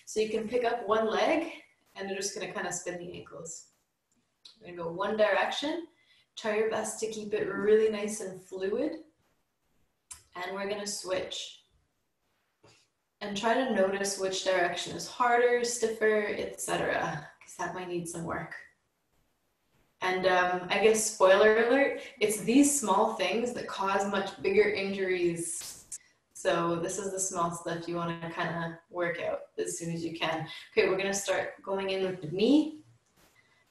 So you can pick up one leg and you're just gonna kind of spin the ankles. We're gonna go one direction. Try your best to keep it really nice and fluid. And we're gonna switch. And try to notice which direction is harder, stiffer, etc. Because that might need some work. And I guess spoiler alert, it's these small things that cause much bigger injuries. So this is the small stuff you want to kind of work out as soon as you can. Okay, we're going to start going in with the knee.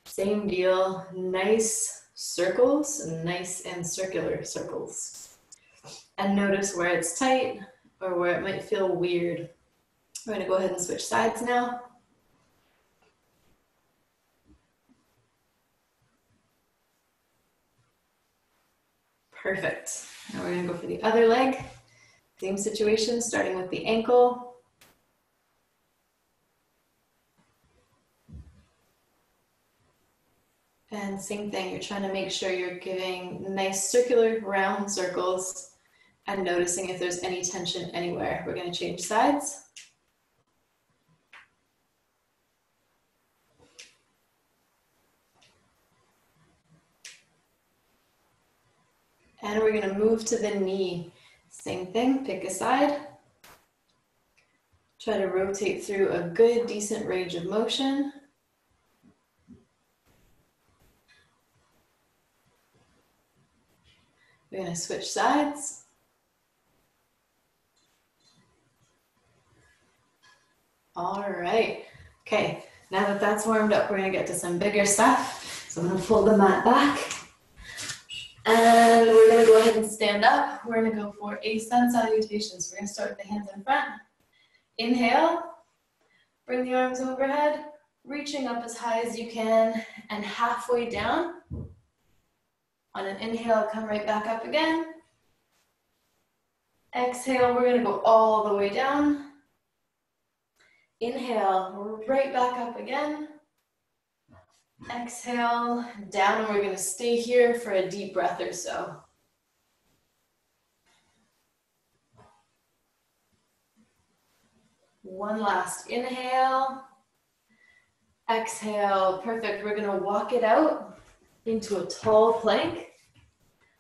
Same deal, nice circles, nice and circular circles. And notice where it's tight or where it might feel weird. We're going to go ahead and switch sides now. Perfect. Now we're going to go for the other leg. Same situation, starting with the ankle. And same thing, you're trying to make sure you're giving nice circular round circles and noticing if there's any tension anywhere. We're going to change sides. And we're going to move to the knee. Same thing, pick a side. Try to rotate through a good, decent range of motion. We're going to switch sides. All right. Okay, now that that's warmed up, we're going to get to some bigger stuff. So I'm going to pull the mat back. And we're going to go ahead and stand up. We're going to go for a sun salutation. So we're going to start with the hands in front. Inhale. Bring the arms overhead, reaching up as high as you can, and halfway down. On an inhale, come right back up again. Exhale, we're going to go all the way down. Inhale, right back up again. Exhale, down, and we're going to stay here for a deep breath or so. One last inhale. Exhale, perfect. We're going to walk it out into a tall plank.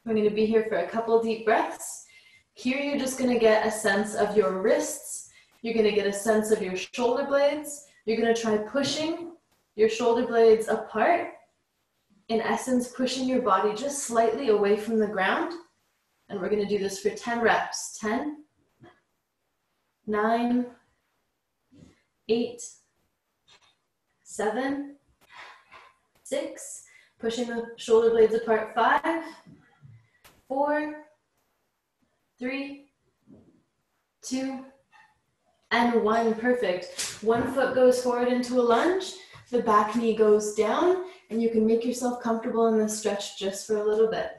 We're going to be here for a couple deep breaths. Here you're just going to get a sense of your wrists. You're going to get a sense of your shoulder blades. You're going to try pushing your shoulder blades apart. In essence, pushing your body just slightly away from the ground. And we're going to do this for 10 reps. 10, 9, 8, 7, 6. Pushing the shoulder blades apart. 5, 4, 3, 2, and 1. Perfect. One foot goes forward into a lunge. The back knee goes down, and you can make yourself comfortable in this stretch just for a little bit.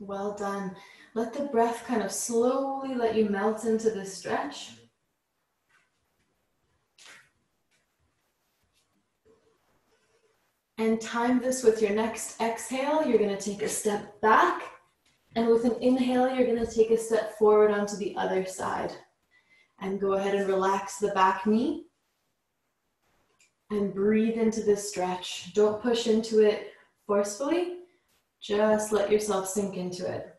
Well done. Let the breath kind of slowly let you melt into this stretch. And time this with your next exhale. You're going to take a step back. And with an inhale, you're going to take a step forward onto the other side. And go ahead and relax the back knee. And breathe into this stretch. Don't push into it forcefully. Just let yourself sink into it.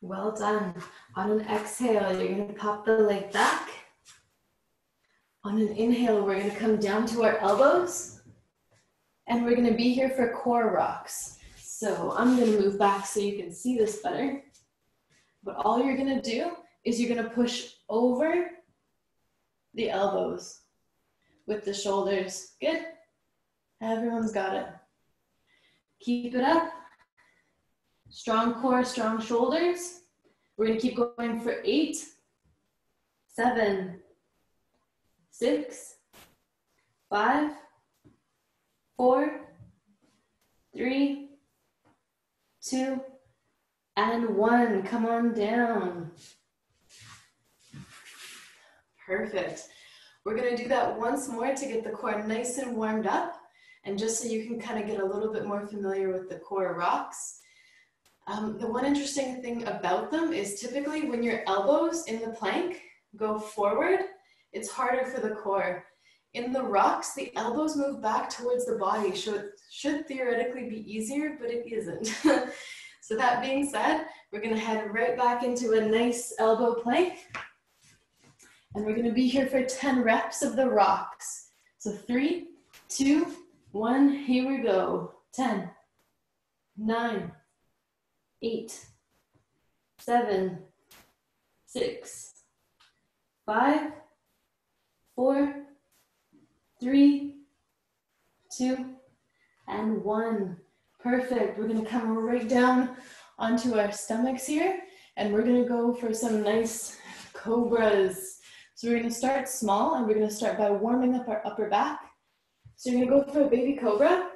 Well done. On an exhale, you're going to pop the leg back. On an inhale, we're going to come down to our elbows. And we're going to be here for core rocks. So I'm going to move back so you can see this better. But all you're going to do is you're going to push over the elbows with the shoulders. Good. Everyone's got it. Keep it up. Strong core, strong shoulders. We're going to keep going for 8, 7, 6, 5, 4, 3, 2, and 1. Come on down. Perfect. We're gonna do that once more to get the core nice and warmed up, and just so you can kind of get a little bit more familiar with the core rocks. The one interesting thing about them is typically when your elbows in the plank go forward, it's harder for the core. In the rocks, the elbows move back towards the body, so it should theoretically be easier, but it isn't. So that being said, we're gonna head right back into a nice elbow plank. And we're gonna be here for 10 reps of the rocks. So 3, 2, 1, here we go. 10, 9, 8, 7, 6, 5, 4, 3, 2, and 1. Perfect. We're gonna come right down onto our stomachs here, and we're gonna go for some nice cobras. So we're gonna start small, and we're gonna start by warming up our upper back. So you're gonna go for a baby cobra,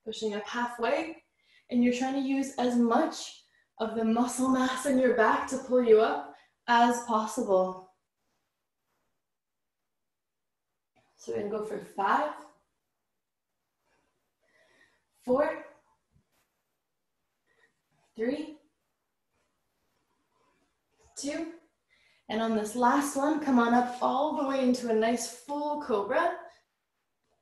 pushing up halfway, and you're trying to use as much of the muscle mass in your back to pull you up as possible. So we're gonna go for 5, 4, 3, 2, and on this last one, come on up all the way into a nice full cobra.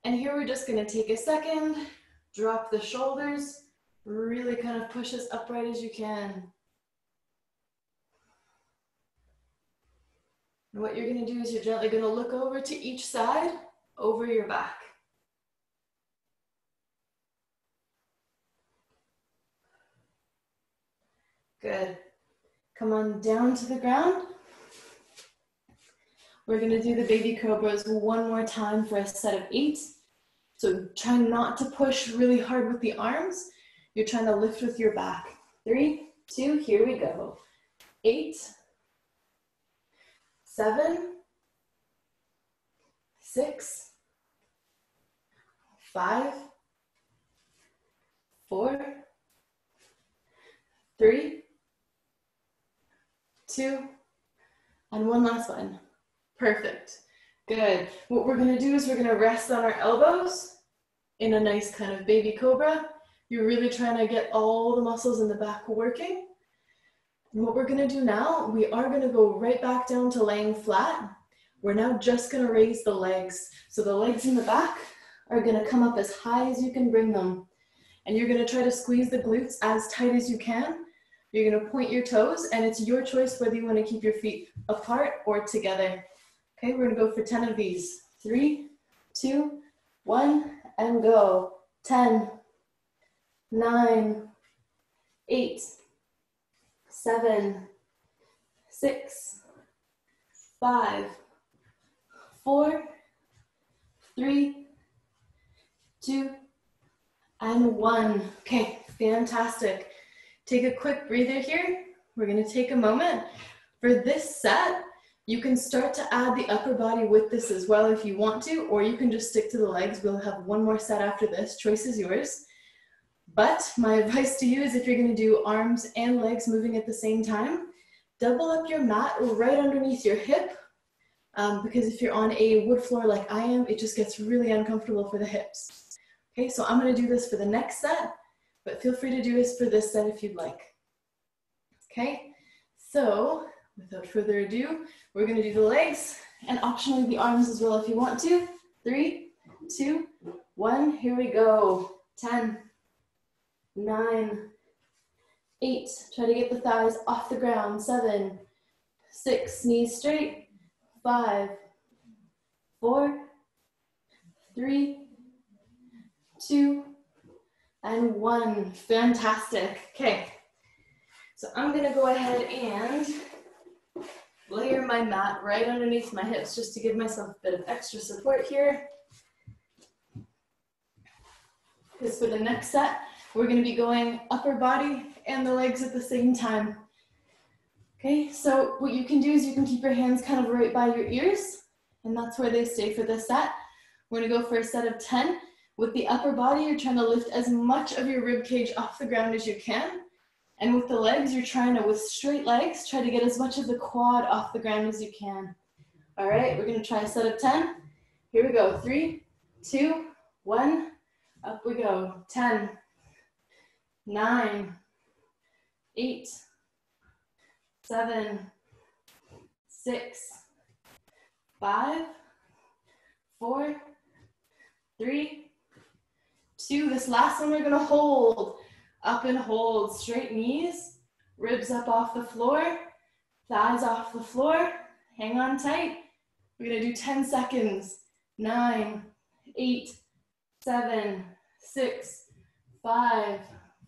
And here we're just gonna take a second, drop the shoulders, really kind of push as upright as you can. And what you're gonna do is you're gently gonna look over to each side, over your back. Good. Come on down to the ground. We're gonna do the baby cobras one more time for a set of 8. So try not to push really hard with the arms. You're trying to lift with your back. 3, 2, here we go. 8, 7, 6, 5, 4, 3, 2, and one last one. Perfect. Good. What we're gonna do is we're gonna rest on our elbows in a nice kind of baby cobra. You're really trying to get all the muscles in the back working. And what we're gonna do now, we are gonna go right back down to laying flat. We're now just gonna raise the legs. So the legs in the back are gonna come up as high as you can bring them. And you're gonna try to squeeze the glutes as tight as you can. You're gonna point your toes, and it's your choice whether you wanna keep your feet apart or together. Okay, we're gonna go for 10 of these. 3, 2, 1, and go. 10, 9, 8, 7, 6, 5, 4, 3, 2, and 1. Okay, fantastic. Take a quick breather here. We're gonna take a moment. For this set, you can start to add the upper body with this as well if you want to, or you can just stick to the legs. We'll have one more set after this. Choice is yours. But my advice to you is if you're gonna do arms and legs moving at the same time, double up your mat right underneath your hip, because if you're on a wood floor like I am, it just gets really uncomfortable for the hips. Okay, so I'm gonna do this for the next set, but feel free to do this for this set if you'd like. Okay, so without further ado, we're gonna do the legs and optionally the arms as well if you want to. 3, 2, 1, here we go. 10, 9, 8, try to get the thighs off the ground. 7, 6, knees straight. 5, 4, 3, 2, and 1. Fantastic. Okay, so I'm gonna go ahead and layer my mat right underneath my hips just to give myself a bit of extra support here. Because for the next set, we're gonna be going upper body and the legs at the same time. Okay, so what you can do is you can keep your hands kind of right by your ears, and that's where they stay for this set. We're gonna go for a set of 10. With the upper body, you're trying to lift as much of your rib cage off the ground as you can. And with the legs, you're trying to, with straight legs, try to get as much of the quad off the ground as you can. All right, we're gonna try a set of 10. Here we go, 3, 2, 1, up we go. 10, 9, 8, 7, 6, 5, 4, 3, 2. This last one we're gonna hold. Up and hold, straight knees, ribs up off the floor, thighs off the floor, hang on tight. We're gonna do 10 seconds. 9, 8, 7, 6, 5,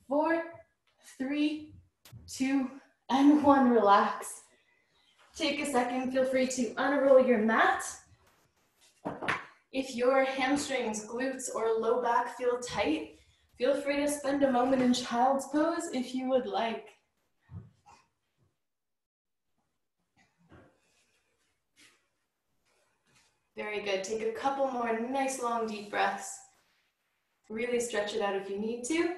4, 3, 2, and 1. Relax. Take a second, feel free to unroll your mat. If your hamstrings, glutes, or low back feel tight, feel free to spend a moment in child's pose if you would like. Very good. Take a couple more nice long deep breaths. Really stretch it out if you need to.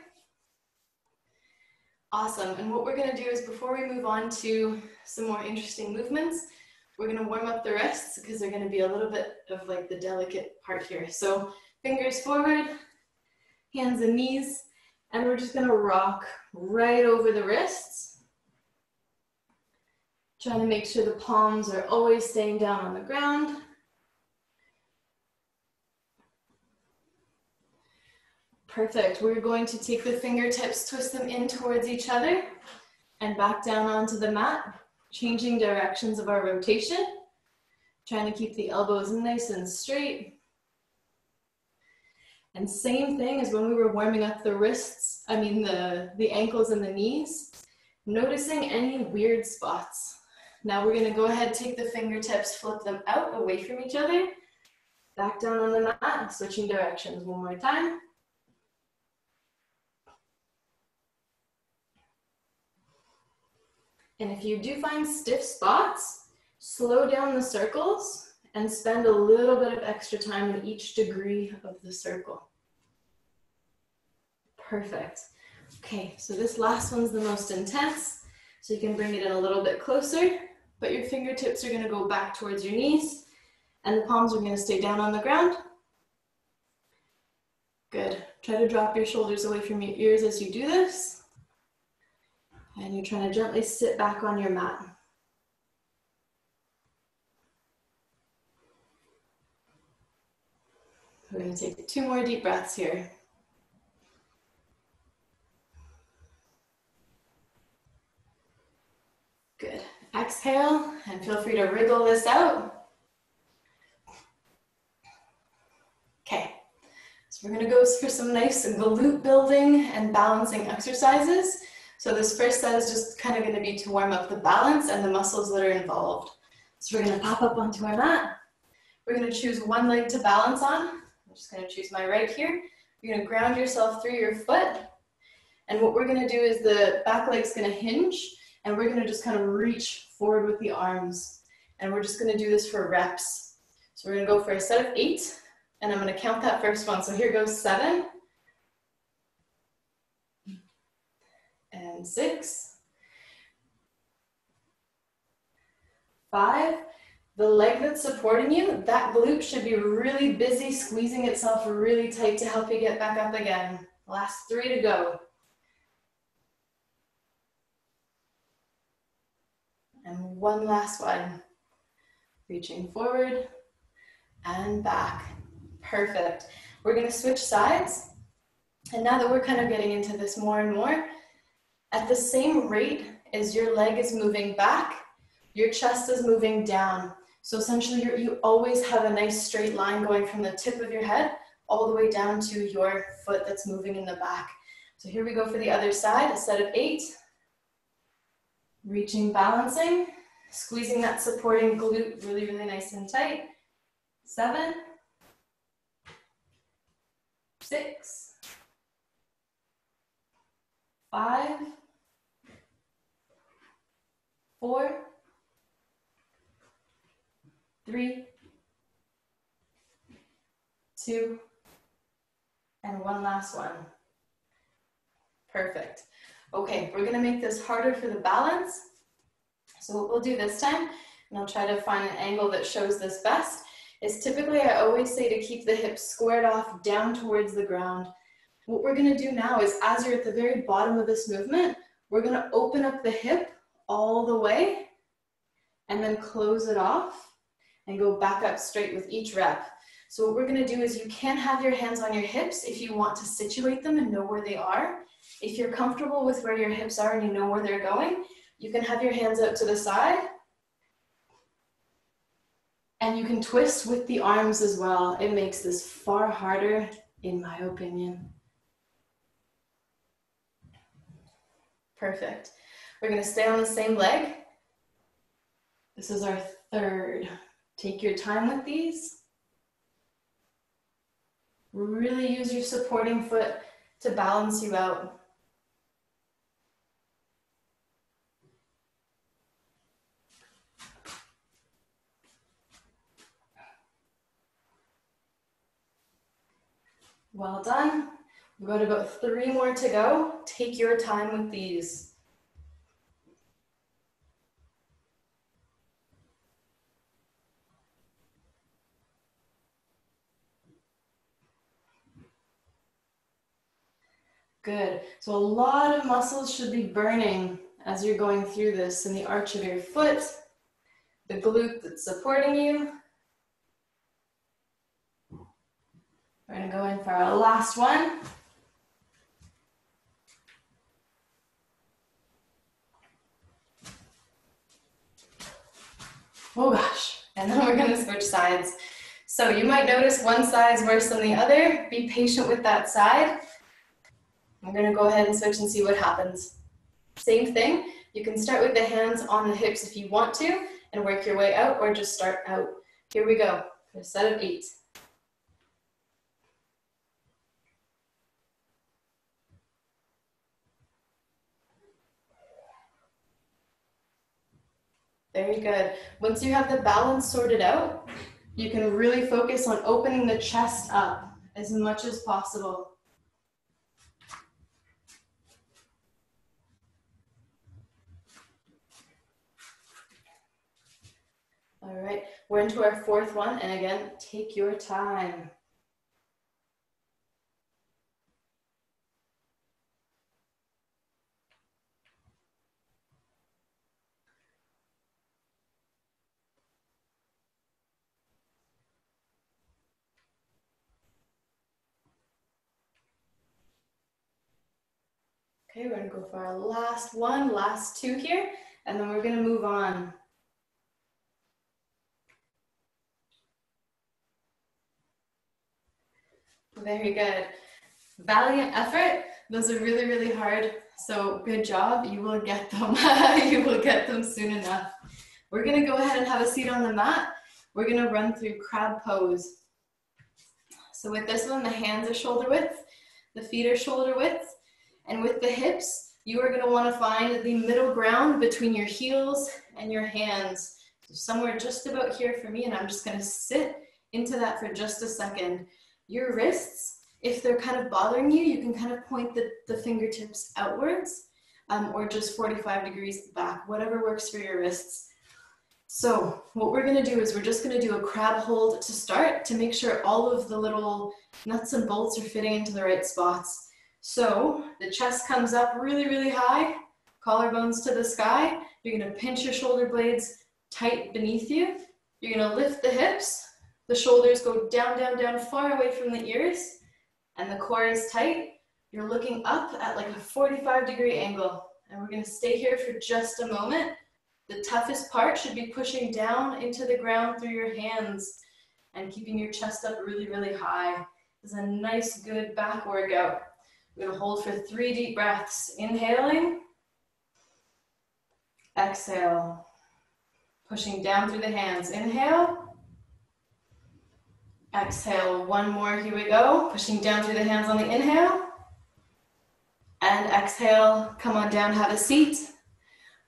Awesome. And what we're going to do is, before we move on to some more interesting movements, we're going to warm up the wrists because they're going to be a little bit of like the delicate part here. So fingers forward, hands and knees, and we're just going to rock right over the wrists. Trying to make sure the palms are always staying down on the ground. Perfect. We're going to take the fingertips, twist them in towards each other, and back down onto the mat, changing directions of our rotation. Trying to keep the elbows nice and straight. And same thing as when we were warming up the wrists, the ankles and the knees, noticing any weird spots. Now we're going to go ahead, take the fingertips, flip them out away from each other, back down on the mat, switching directions one more time. And if you do find stiff spots, slow down the circles and spend a little bit of extra time in each degree of the circle. Perfect. Okay, so this last one's the most intense, so you can bring it in a little bit closer, but your fingertips are going to go back towards your knees, and the palms are going to stay down on the ground. Good. Try to drop your shoulders away from your ears as you do this. And you're trying to gently sit back on your mat. We're going to take 2 more deep breaths here. Good. Exhale, and feel free to wriggle this out. Okay, so we're going to go for some nice glute building and balancing exercises. So this first set is just kind of going to be to warm up the balance and the muscles that are involved. So we're going to pop up onto our mat. We're going to choose one leg to balance on. I'm just going to choose my right here. You're going to ground yourself through your foot. And what we're going to do is the back leg's going to hinge, and we're going to just kind of reach forward with the arms. And we're just going to do this for reps. So we're going to go for a set of 8, and I'm going to count that first one. So here goes 7. And 6, 5. The leg that's supporting you, that glute should be really busy, squeezing itself really tight to help you get back up again. Last 3 to go. And one last one. Reaching forward and back. Perfect. We're going to switch sides. And now that we're kind of getting into this more and more, at the same rate as your leg is moving back, your chest is moving down. So essentially you always have a nice straight line going from the tip of your head all the way down to your foot that's moving in the back. So here we go for the other side, a set of 8. Reaching, balancing, squeezing that supporting glute really, really nice and tight. 7, 6, 5, 4, 3, 2, And one last one. Perfect. Okay, we're gonna make this harder for the balance. So what we'll do this time, and I'll try to find an angle that shows this best, is typically I always say to keep the hips squared off down towards the ground. What we're gonna do now is, as you're at the very bottom of this movement, we're gonna open up the hip all the way and then close it off and go back up straight with each rep. So what we're gonna do is, you can have your hands on your hips if you want to situate them and know where they are. If you're comfortable with where your hips are and you know where they're going, you can have your hands out to the side. And you can twist with the arms as well. It makes this far harder, in my opinion. Perfect. We're gonna stay on the same leg. This is our third. Take your time with these. Really use your supporting foot to balance you out. Well done. We've got about 3 more to go. Take your time with these. Good. So a lot of muscles should be burning as you're going through this in the arch of your foot, the glute that's supporting you. We're going to go in for our last one. Oh gosh. And then we're going to switch sides. So you might notice one side's worse than the other. Be patient with that side. I'm going to go ahead and switch and see what happens. Same thing. You can start with the hands on the hips if you want to and work your way out, or just start out. Here we go for a set of 8. Very good. Once you have the balance sorted out, you can really focus on opening the chest up as much as possible. All right, we're into our 4th one, and again, take your time. Okay, we're gonna go for our last one, last 2 here, and then we're gonna move on. Very good. Valiant effort. Those are really, really hard. So good job. You will get them. You will get them soon enough. We're going to go ahead and have a seat on the mat. We're going to run through crab pose. So with this one, the hands are shoulder width, the feet are shoulder width, and with the hips, you are going to want to find the middle ground between your heels and your hands. So somewhere just about here for me, and I'm just going to sit into that for just a second. Your wrists, if they're kind of bothering you, you can kind of point the fingertips outwards, or just 45 degrees back, whatever works for your wrists. So what we're going to do is we're just going to do a crab hold to start, to make sure all of the little nuts and bolts are fitting into the right spots. So the chest comes up really, really high, collarbones to the sky. You're going to pinch your shoulder blades tight beneath you. You're going to lift the hips. The shoulders go down, down, down, far away from the ears, and the core is tight. You're looking up at like a 45-degree angle, and we're going to stay here for just a moment. The toughest part should be pushing down into the ground through your hands and keeping your chest up really, really high. This is a nice, good back workout. We're going to hold for 3 deep breaths. Inhaling, exhale, pushing down through the hands. Inhale. Exhale, 1 more, here we go. Pushing down through the hands on the inhale. And exhale, come on down, have a seat.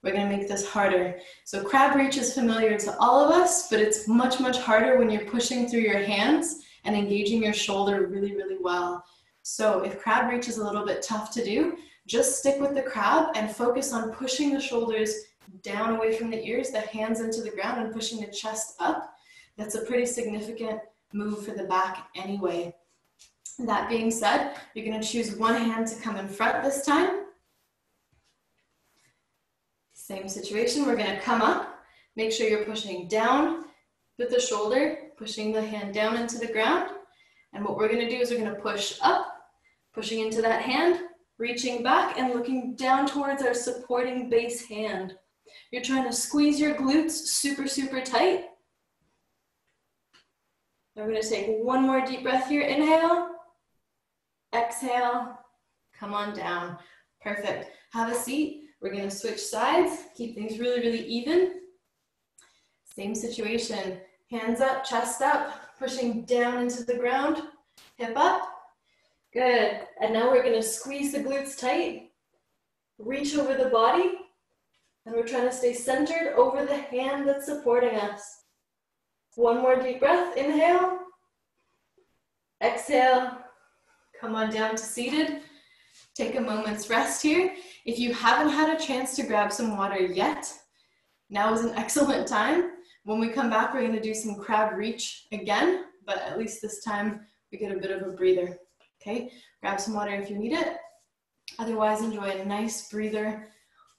We're gonna make this harder. So crab reach is familiar to all of us, but it's much, much harder when you're pushing through your hands and engaging your shoulder really, really well. So if crab reach is a little bit tough to do, just stick with the crab and focus on pushing the shoulders down away from the ears, the hands into the ground, and pushing the chest up. That's a pretty significant move for the back anyway. That being said, you're going to choose one hand to come in front this time. Same situation, we're going to come up, make sure you're pushing down with the shoulder, pushing the hand down into the ground. And what we're going to do is we're going to push up, pushing into that hand, reaching back and looking down towards our supporting base hand. You're trying to squeeze your glutes super, super tight. We're going to take one more deep breath here. Inhale, exhale, come on down. Perfect. Have a seat. We're going to switch sides, keep things really, really even. Same situation. Hands up, chest up, pushing down into the ground, hip up. Good. And now we're going to squeeze the glutes tight, reach over the body, and we're trying to stay centered over the hand that's supporting us. One more deep breath. Inhale, exhale, come on down to seated. Take a moment's rest here. If you haven't had a chance to grab some water yet, now is an excellent time. When we come back, we're going to do some crab reach again, but at least this time we get a bit of a breather. Okay, grab some water if you need it. Otherwise, enjoy a nice breather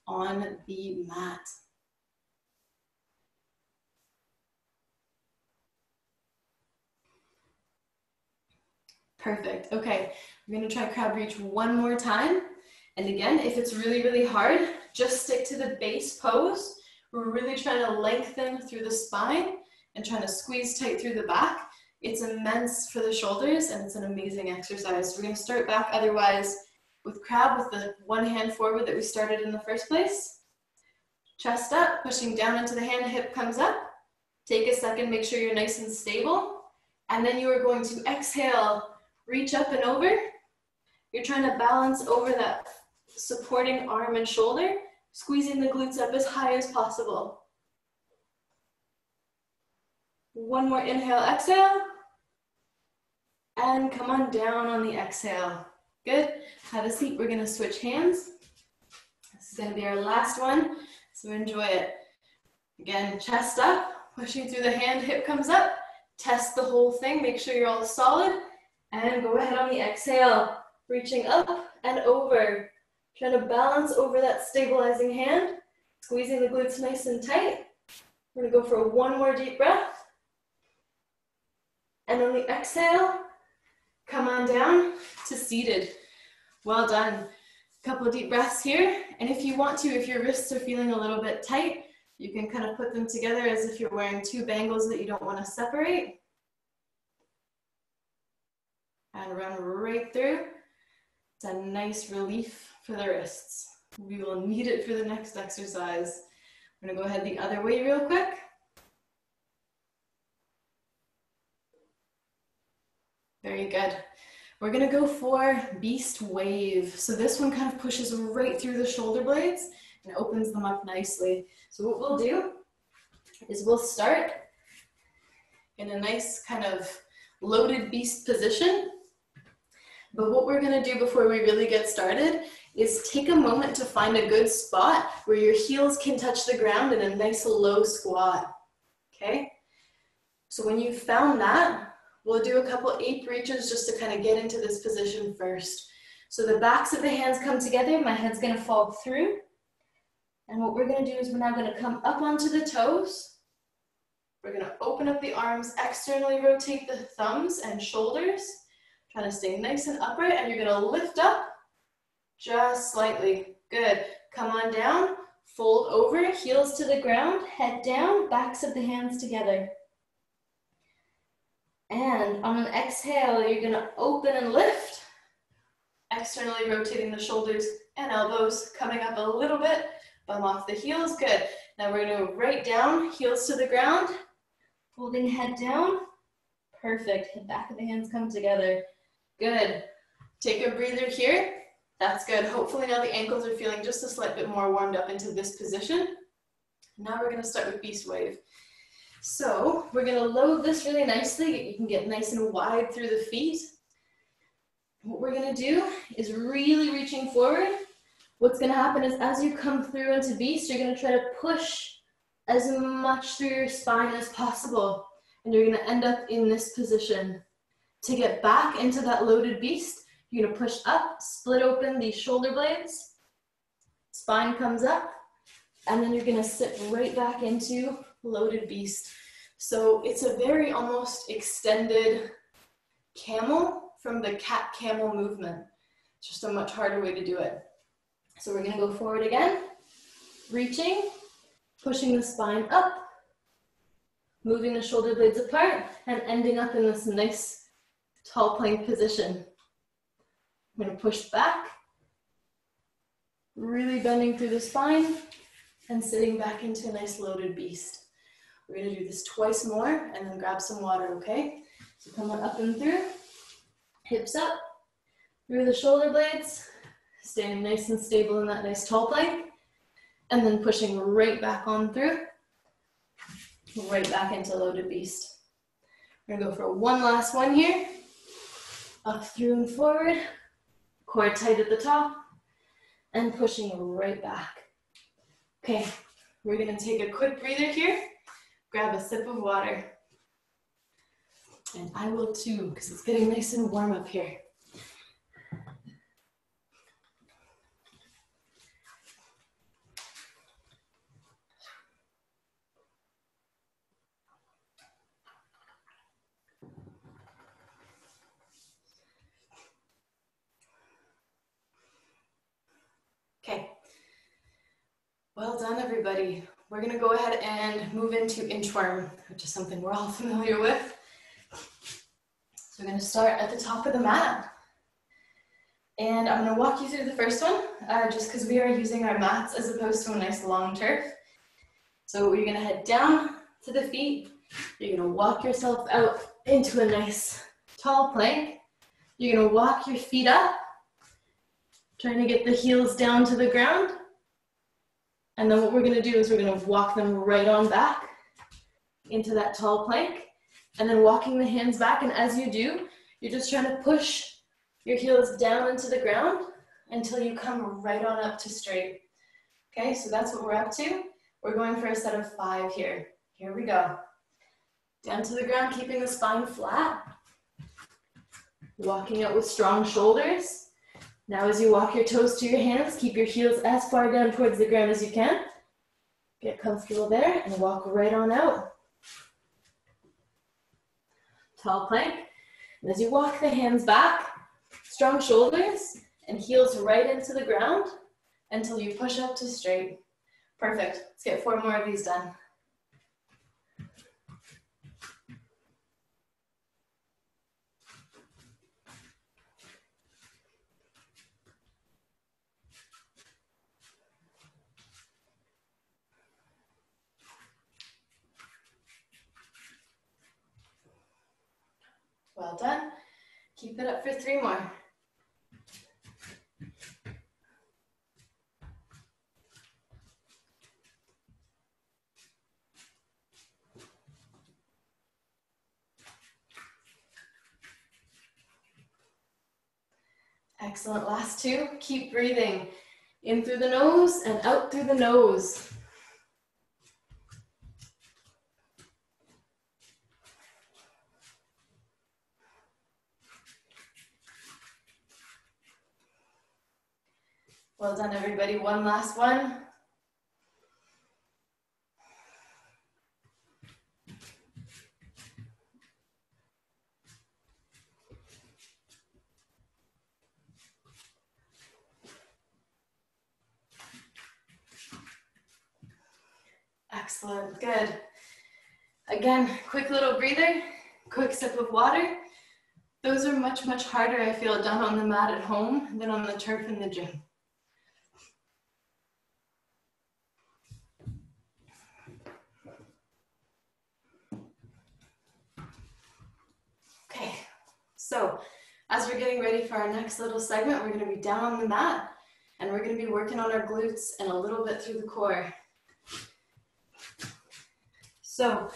on the mat. Perfect. Okay, we're going to try crab reach one more time. And again, if it's really, really hard, just stick to the base pose. We're really trying to lengthen through the spine and trying to squeeze tight through the back. It's immense for the shoulders and it's an amazing exercise. We're going to start back otherwise with crab with the one hand forward that we started in the first place. Chest up, pushing down into the hand, hip comes up. Take a second, make sure you're nice and stable. And then you are going to exhale, reach up and over. You're trying to balance over that supporting arm and shoulder, squeezing the glutes up as high as possible. One more inhale, exhale. And come on down on the exhale. Good. Have a seat. We're going to switch hands. This is going to be our last one, so enjoy it. Again, chest up, pushing through the hand, hip comes up. Test the whole thing. Make sure you're all solid. And go ahead on the exhale, reaching up and over. Trying to balance over that stabilizing hand, squeezing the glutes nice and tight. We're going to go for one more deep breath. And on the exhale, come on down to seated. Well done. A couple of deep breaths here. And if you want to, if your wrists are feeling a little bit tight, you can kind of put them together as if you're wearing two bangles that you don't want to separate. And run right through. It's a nice relief for the wrists. We will need it for the next exercise. I'm gonna go ahead the other way real quick. Very good. We're gonna go for beast wave. So this one kind of pushes right through the shoulder blades and opens them up nicely. So what we'll do is we'll start in a nice kind of loaded beast position. But what we're gonna do before we really get started is take a moment to find a good spot where your heels can touch the ground in a nice low squat, okay? So when you've found that, we'll do a couple ape reaches just to kind of get into this position first. So the backs of the hands come together, my head's gonna fall through. And what we're gonna do is we're now gonna come up onto the toes. We're gonna open up the arms, externally rotate the thumbs and shoulders. Trying to stay nice and upright, and you're gonna lift up just slightly. Good. Come on down, fold over, heels to the ground, head down, backs of the hands together. And on an exhale, you're gonna open and lift, externally rotating the shoulders and elbows, coming up a little bit, bum off the heels. Good. Now we're gonna go right down, heels to the ground, folding head down. Perfect. Back of the hands come together. Good. Take a breather here. That's good. Hopefully now the ankles are feeling just a slight bit more warmed up into this position. Now we're going to start with beast wave. So we're going to load this really nicely. You can get nice and wide through the feet. what we're gonna do is really reaching forward. What's gonna happen is as you come through into beast, you're gonna try to push as much through your spine as possible. And you're gonna end up in this position. To get back into that loaded beast, you're gonna push up, split open these shoulder blades, spine comes up, and then you're gonna sit right back into loaded beast. So it's a very almost extended camel from the cat camel movement. It's just a much harder way to do it. So we're gonna go forward again, reaching, pushing the spine up, moving the shoulder blades apart, and ending up in this nice tall plank position. I'm gonna push back, really bending through the spine, and sitting back into a nice loaded beast. We're gonna do this twice more, and then grab some water, okay? So come on up and through, hips up, through the shoulder blades, staying nice and stable in that nice tall plank, and then pushing right back on through, right back into loaded beast. We're gonna go for one last one here. Up through and forward, core tight at the top, and pushing right back. Okay, we're gonna take a quick breather here, grab a sip of water. And I will too, because it's getting nice and warm up here. Okay, well done everybody. We're gonna go ahead and move into inchworm, which is something we're all familiar with. So we're gonna start at the top of the mat. And I'm gonna walk you through the first one, just because we are using our mats as opposed to a nice long turf. So you're gonna head down to the feet. You're gonna walk yourself out into a nice tall plank. You're gonna walk your feet up, trying to get the heels down to the ground. And then what we're gonna do is we're gonna walk them right on back into that tall plank, and then walking the hands back. And as you do, you're just trying to push your heels down into the ground until you come right on up to straight. Okay, so that's what we're up to. We're going for a set of 5 here. Here we go. Down to the ground, keeping the spine flat. Walking out with strong shoulders. Now as you walk your toes to your hands, keep your heels as far down towards the ground as you can. Get comfortable there and walk right on out. Tall plank. And as you walk the hands back, strong shoulders and heels right into the ground until you push up to straight. Perfect. Let's get 4 more of these done. Well done. Keep it up for 3 more. Excellent. Last 2. Keep breathing in through the nose and out through the nose. Well done, everybody. One last one. Excellent, good. Again, quick little breather, quick sip of water. Those are much, much harder, I feel, done on the mat at home than on the turf in the gym. Okay, so as we're getting ready for our next little segment, we're going to be down on the mat and we're going to be working on our glutes and a little bit through the core. So,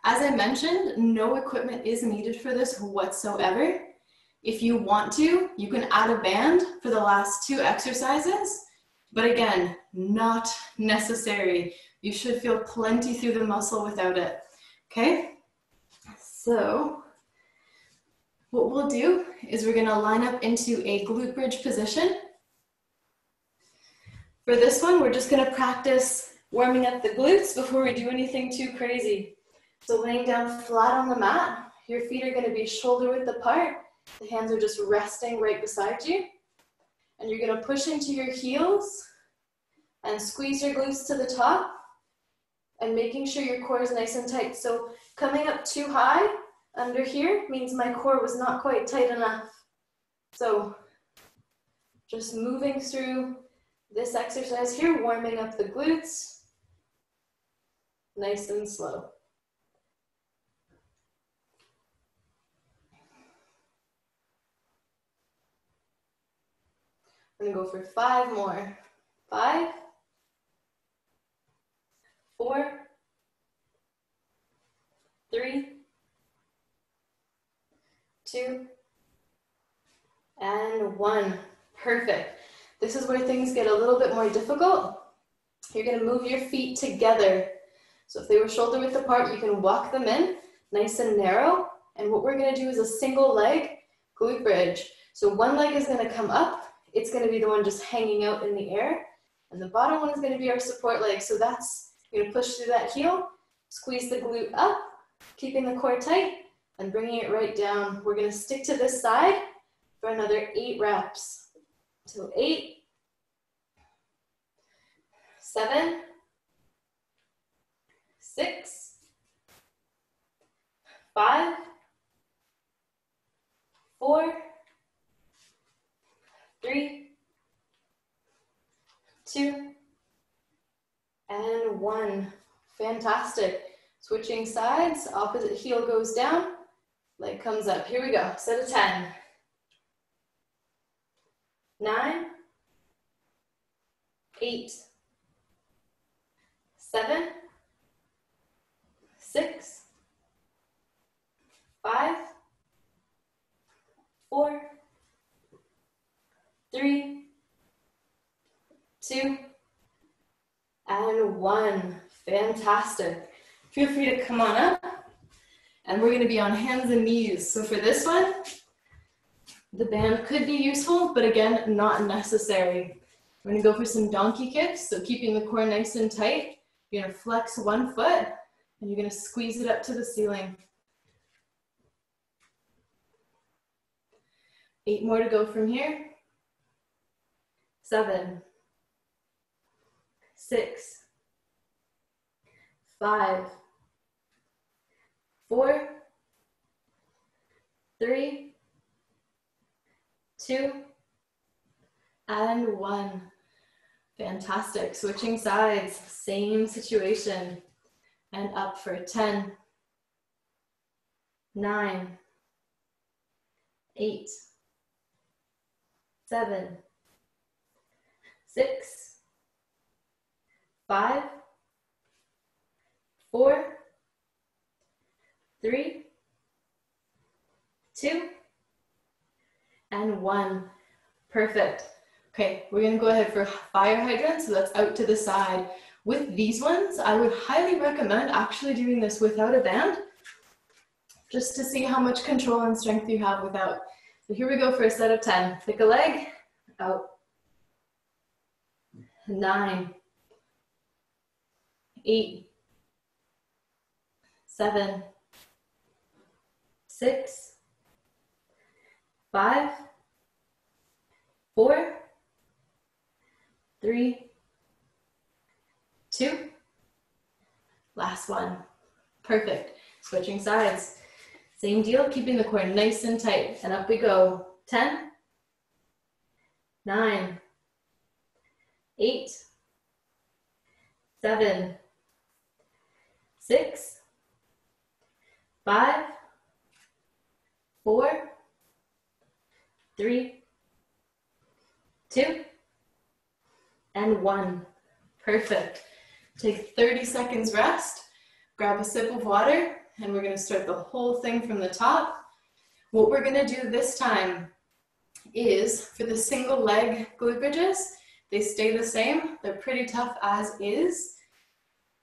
as I mentioned, no equipment is needed for this whatsoever. If you want to, you can add a band for the last 2 exercises, but again, not necessary. You should feel plenty through the muscle without it, okay? So what we'll do is we're gonna line up into a glute bridge position. For this one, we're just gonna practice warming up the glutes before we do anything too crazy. So laying down flat on the mat, your feet are gonna be shoulder width apart. The hands are just resting right beside you. And you're gonna push into your heels and squeeze your glutes to the top and making sure your core is nice and tight. So coming up too high under here means my core was not quite tight enough. So just moving through this exercise here, warming up the glutes, nice and slow. I'm gonna go for 5 more. 5, 4, 3, 2, and 1. Perfect. This is where things get a little bit more difficult. You're gonna move your feet together. So if they were shoulder width apart, you can walk them in nice and narrow. And what we're gonna do is a single leg glute bridge. So one leg is gonna come up. It's gonna be the one just hanging out in the air. And the bottom one is gonna be our support leg. So that's, you're gonna push through that heel, squeeze the glute up, keeping the core tight, and bringing it right down. We're gonna stick to this side for another 8 reps. So 8, 7, 6, 5, 4, 3, 2, and 1. Fantastic. Switching sides, opposite heel goes down, leg comes up. Here we go, set of 10. 9, 8, 7, 6, 5, 4, 3, 2, and 1. Fantastic. Feel free to come on up, and we're gonna be on hands and knees. So for this one, the band could be useful, but again, not necessary. We're gonna go for some donkey kicks. So keeping the core nice and tight, you're gonna flex one foot and you're gonna squeeze it up to the ceiling. 8 more to go from here. 7, 6, 5, 4, 3, 2, and 1. Fantastic. Switching sides, same situation. And up for 10, 9, 8, 7, 6, 5, 4, 3, 2, and 1. Perfect. Okay, we're gonna go ahead for fire hydrant, so that's out to the side. With these ones, I would highly recommend actually doing this without a band, just to see how much control and strength you have without. So here we go for a set of 10. Pick a leg, out. 9, 8, 7, 6, 5, 4, 3, 2, last one. Perfect. Switching sides. Same deal, keeping the core nice and tight. And up we go. 10, 9, 8, 7, 6, 5, 4, 3, 2, and 1. Perfect. Take 30 seconds rest, grab a sip of water, and we're gonna start the whole thing from the top. What we're gonna do this time is for the single leg glute bridges, they stay the same. They're pretty tough as is.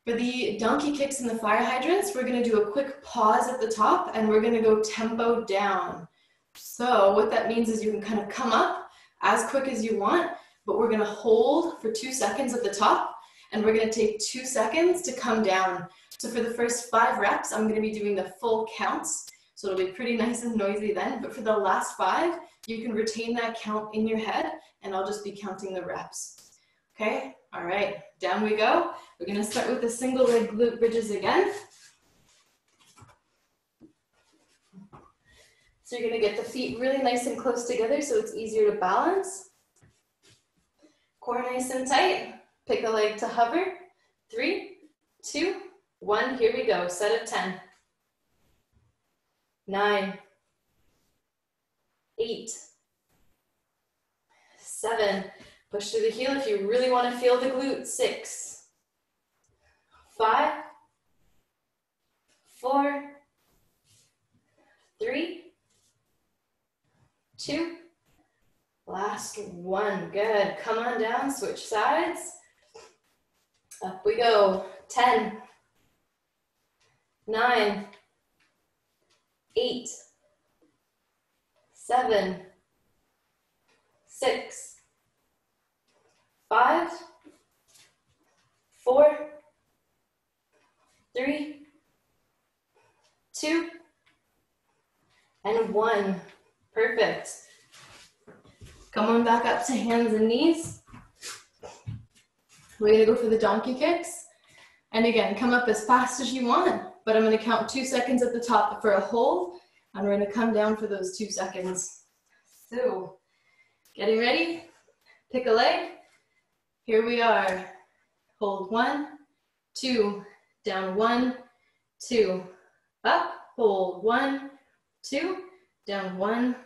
For the donkey kicks and the fire hydrants, we're gonna do a quick pause at the top and we're gonna go tempo down. So what that means is you can kind of come up as quick as you want, but we're gonna hold for 2 seconds at the top and we're gonna take 2 seconds to come down. So for the first 5 reps, I'm gonna be doing the full counts. So it'll be pretty nice and noisy then, but for the last 5, you can retain that count in your head and I'll just be counting the reps. Okay, all right, down we go. We're gonna start with the single leg glute bridges again. So you're gonna get the feet really nice and close together so it's easier to balance. Core nice and tight. Pick a leg to hover. 3, 2, 1, here we go. Set of 10. 9, 8, 7. Push through the heel if you really want to feel the glute. 6, 5, 4, 3, 2, last 1. Good. Come on down, switch sides. Up we go. 10, 9, 8, 7, 6, 5, 4, 3, 2, and 1. Perfect. Come on back up to hands and knees. We're gonna go for the donkey kicks. And again, come up as fast as you want, but I'm gonna count 2 seconds at the top for a hold, and we're gonna come down for those 2 seconds. So, getting ready? Pick a leg. Here we are. Hold 1, 2, down 1, 2, up, hold 1, 2, down 1,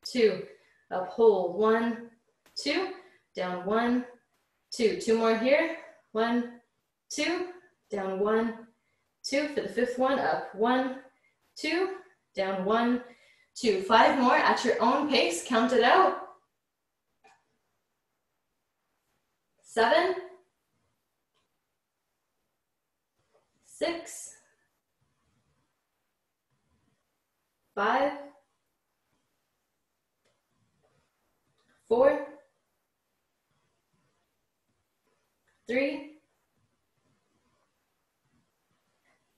2, up, hold 1, 2, down 1, 2. 2 more here. 1, 2, down 1, 2. For the 5th one, up 1, 2, down 1, 2. 5 more at your own pace. Count it out. 7, 6, 5, 4, 3,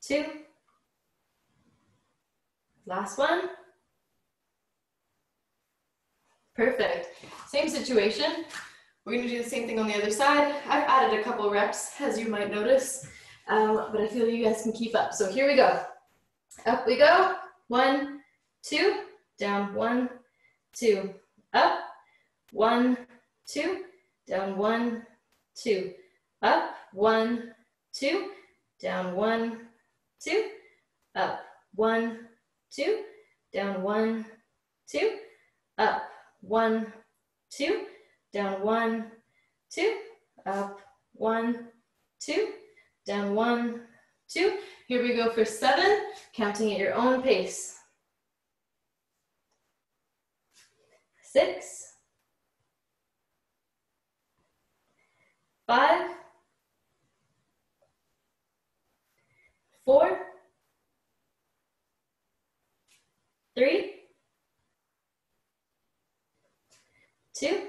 2, last one. Perfect. Same situation. We're going to do the same thing on the other side. I've added a couple reps, as you might notice, but I feel you guys can keep up. So here we go. Up we go. 1, 2, down 1, 2, up, 1, 2, down 1, 2, up, 1, 2, down 1, 2, up, 1, 2, down 1, 2, up, 1, 2, down 1, 2, up, 1, 2, down 1, 2. Here we go for 7, counting at your own pace. 6, 5, 4, 3, 2,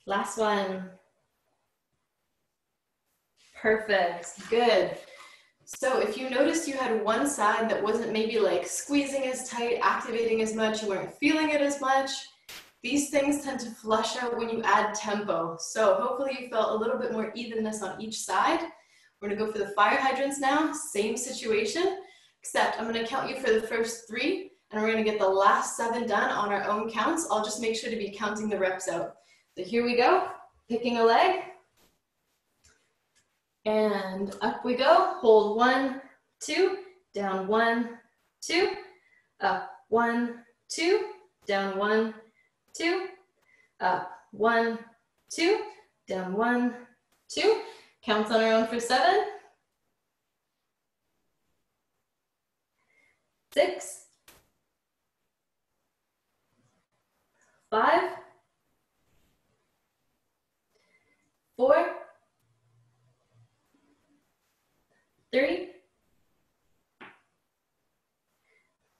last one. Perfect, good. So if you noticed you had one side that wasn't maybe like squeezing as tight, activating as much, you weren't feeling it as much, these things tend to flush out when you add tempo. So hopefully you felt a little bit more evenness on each side. We're gonna go for the fire hydrants now, same situation, except I'm gonna count you for the first 3, and we're gonna get the last 7 done on our own counts. I'll just make sure to be counting the reps out. So here we go, picking a leg. And up we go, hold 1, 2, down 1, 2, up 1, 2, down 1, 2, up 1, 2, down 1, 2. Counts on our own for 7, 6, 5, 4, 3,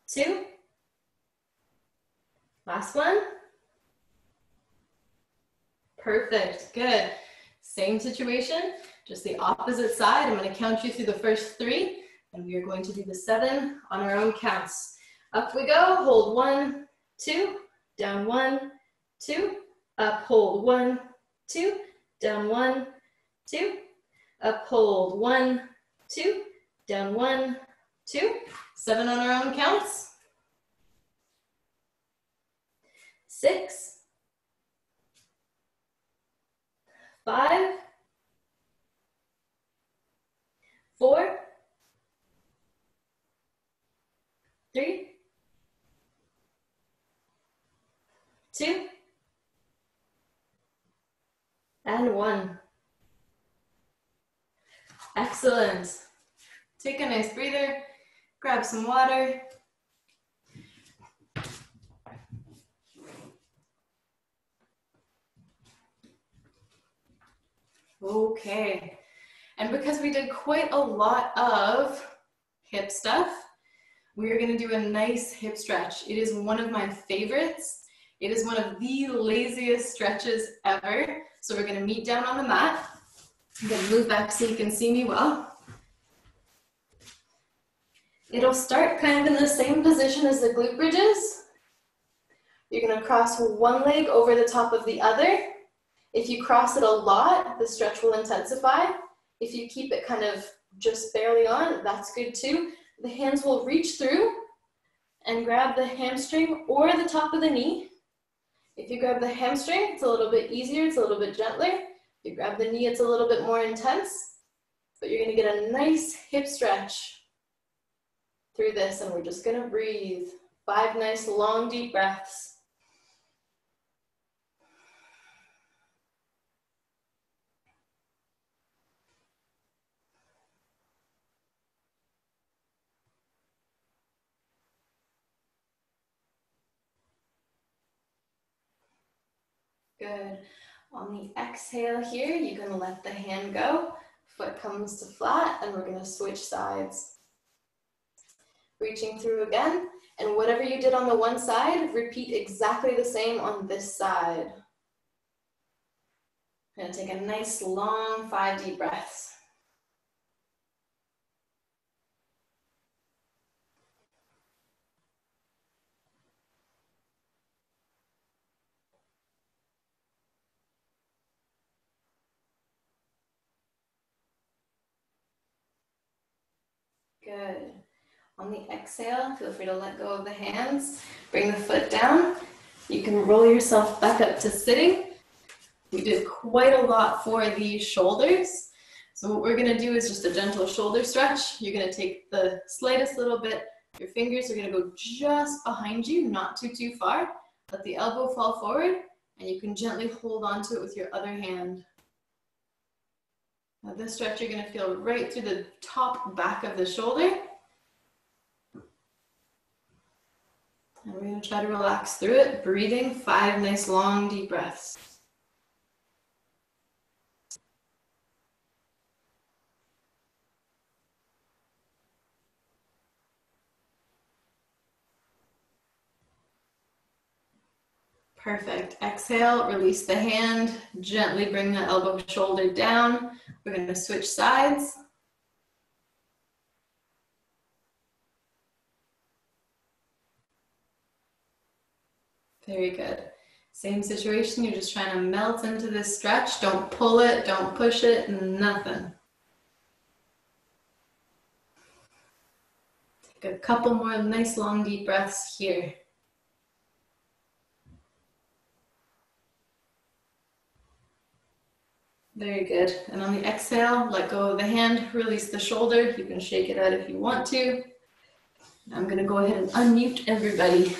2, last one. Perfect, good. Same situation, just the opposite side. I'm gonna count you through the first 3, and we are going to do the 7 on our own counts. Up we go, hold 1, 2, down 1, 2, up, hold 1, 2, down 1, 2, up, hold 1, 2, down 1, 2, 7 on our own counts. 6, 5, 4, 3, 2, and 1. Excellent. Take a nice breather, grab some water. Okay, and because we did quite a lot of hip stuff, we are gonna do a nice hip stretch. It is one of my favorites. It is one of the laziest stretches ever. So we're gonna meet down on the mat. I'm gonna move back so you can see me well. It'll start kind of in the same position as the glute bridges. You're gonna cross one leg over the top of the other. If you cross it a lot, the stretch will intensify. If you keep it kind of just barely on, that's good too. The hands will reach through and grab the hamstring or the top of the knee. If you grab the hamstring, it's a little bit easier, it's a little bit gentler. If you grab the knee, it's a little bit more intense, but you're gonna get a nice hip stretch through this, and we're just gonna breathe. 5 nice long deep breaths. Good. On the exhale here, you're gonna let the hand go. Foot comes to flat, and we're gonna switch sides. Reaching through again, and whatever you did on the one side, repeat exactly the same on this side. I'm gonna take a nice long 5 deep breaths. Good. On the exhale, feel free to let go of the hands. Bring the foot down. You can roll yourself back up to sitting. We did quite a lot for the shoulders. So what we're gonna do is just a gentle shoulder stretch. You're gonna take the slightest little bit. Your fingers are gonna go just behind you, not too far. Let the elbow fall forward, and you can gently hold onto it with your other hand. Now this stretch, you're gonna feel right through the top back of the shoulder. And we're gonna try to relax through it, breathing 5 nice long deep breaths. Perfect. Exhale, release the hand, gently bring the elbow shoulder down. We're gonna switch sides. Very good. Same situation, you're just trying to melt into this stretch. Don't pull it, don't push it, nothing. Take a couple more nice long deep breaths here. Very good. And on the exhale, let go of the hand, release the shoulder. You can shake it out if you want to. I'm gonna go ahead and unmute everybody.